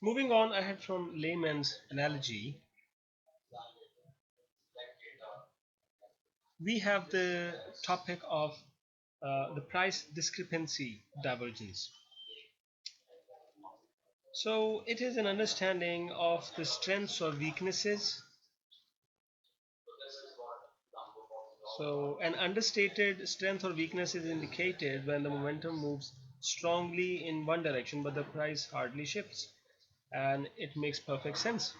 Moving on ahead from layman's analogy, we have the topic of the price discrepancy divergence. So it is an understanding of the strengths or weaknesses. So an understated strength or weakness is indicated when the momentum moves strongly in one direction but the price hardly shifts, and it makes perfect sense.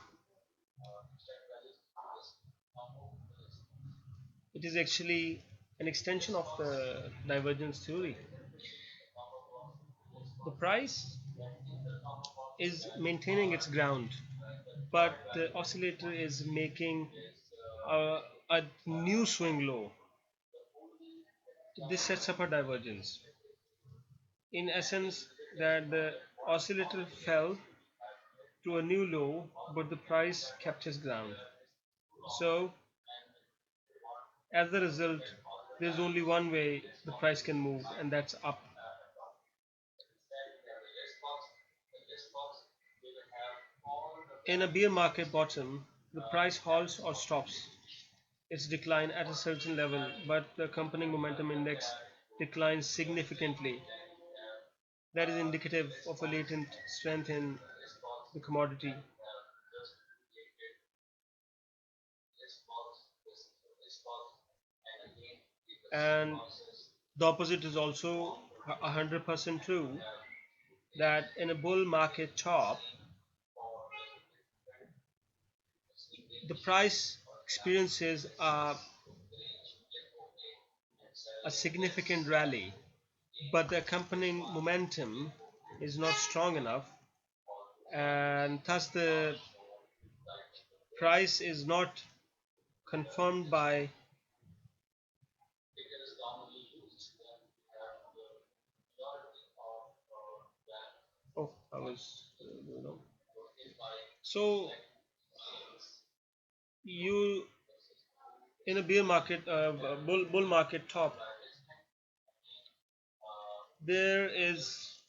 It is actually an extension of the divergence theory. The price is maintaining its ground, but the oscillator is making a, a new swing low. This sets up a divergence. In essence, that the oscillator fell to a new low, but the price kept its ground. So, as a result, there's only one way the price can move, and that's up. In a bear market bottom, the price halts or stops its decline at a certain level, but the accompanying momentum index declines significantly. That is indicative of a latent strength in the commodity. And the opposite is also 100% true, that in a bull market top, the price experiences a significant rally, but the accompanying momentum is not strong enough, and thus the price is not confirmed by. Oh, I was. So you in a bear market, bull market top, there is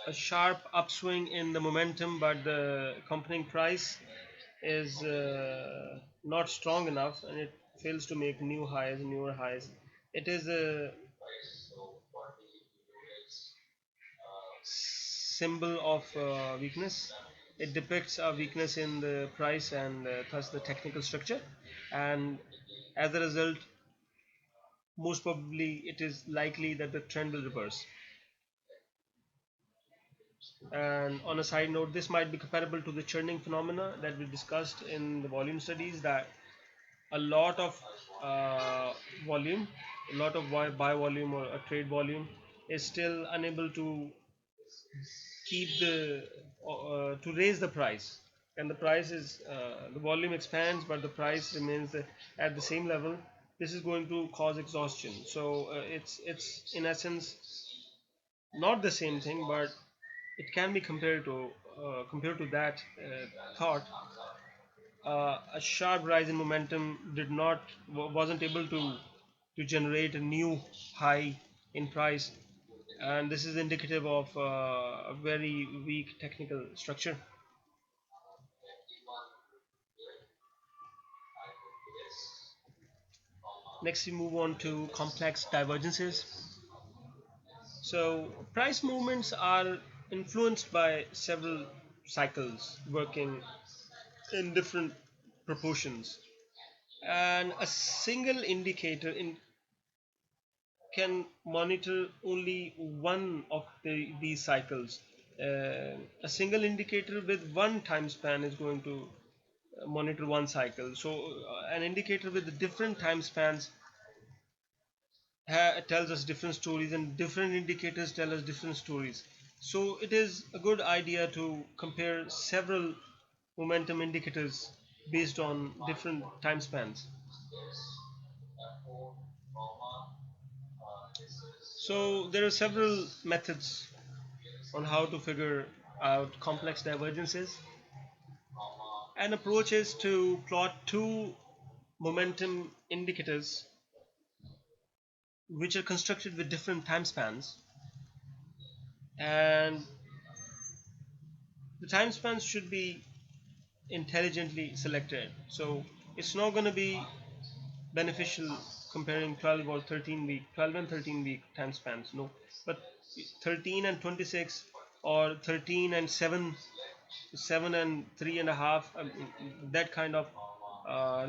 a sharp upswing in the momentum, but the accompanying price is not strong enough, and it fails to make new highs, newer highs. It is a symbol of weakness. It depicts a weakness in the price and thus the technical structure, and as a result, most probably it is likely that the trend will reverse. And on a side note, this might be comparable to the churning phenomena that we discussed in the volume studies, that a lot of uh, volume, a lot of buy volume or a trade volume is still unable to keep the to raise the price, and the price is the volume expands but the price remains at the same level. This is going to cause exhaustion. So it's in essence not the same thing, but it can be compared to that thought. A sharp rise in momentum wasn't able to generate a new high in price, and this is indicative of a very weak technical structure. Next, we move on to complex divergences. So, price movements are influenced by several cycles working in different proportions, and a single indicator can monitor only one of these cycles. A single indicator with one time span is going to monitor one cycle. So, an indicator with different time spans tells us different stories, and different indicators tell us different stories. So it is a good idea to compare several momentum indicators based on different time spans. So there are several methods on how to figure out complex divergences. An approach is to plot two momentum indicators which are constructed with different time spans, and The time spans should be intelligently selected. So it's not going to be beneficial comparing 12 or 13 week, 12 and 13 week time spans. No, but 13 and 26 or 13 and 7, 7 and 3.5, that kind of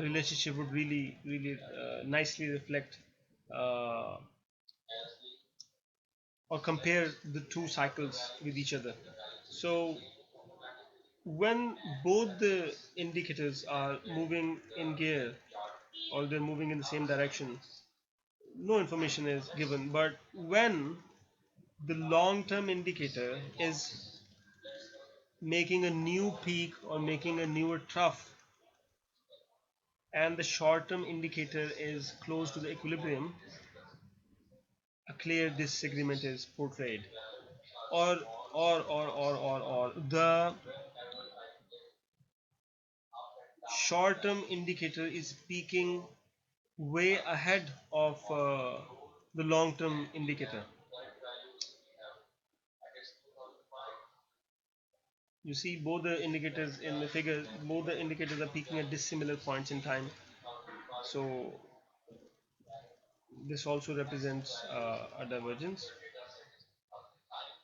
relationship would really nicely reflect uh, or compare the two cycles with each other. So when both the indicators are moving in gear or they're moving in the same direction, no information is given. But when the long term indicator is making a new peak or making a newer trough, and the short term indicator is close to the equilibrium, a clear disagreement is portrayed. Or or the short term indicator is peaking way ahead of the long term indicator. You see both the indicators in the figure, both the indicators are peaking at dissimilar points in time. So this also represents a divergence.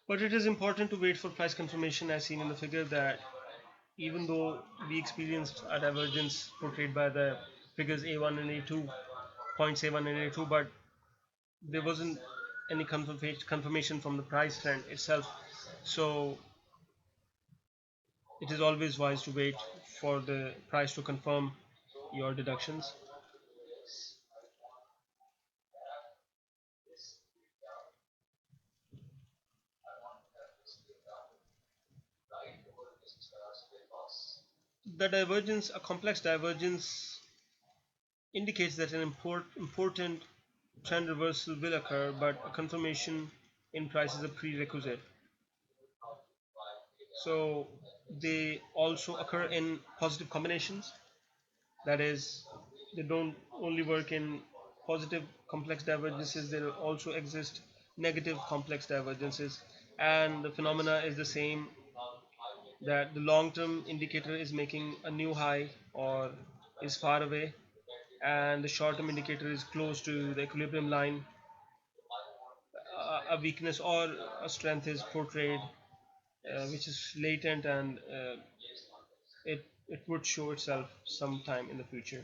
But it is important to wait for price confirmation as seen in the figure, that even though we experienced a divergence portrayed by the figures A1 and A2, points A1 and A2, but there wasn't any confirmation from the price trend itself. So it is always wise to wait for the price to confirm your deductions. The divergence, a complex divergence, indicates that an important trend reversal will occur, but a confirmation in price is a prerequisite. So they also occur in positive combinations. That is, they don't only work in positive complex divergences, there also exist negative complex divergences. And the phenomena is the same, that the long term indicator is making a new high or is far away, and the short term indicator is close to the equilibrium line. A weakness or a strength is portrayed, which is latent, and it would show itself sometime in the future.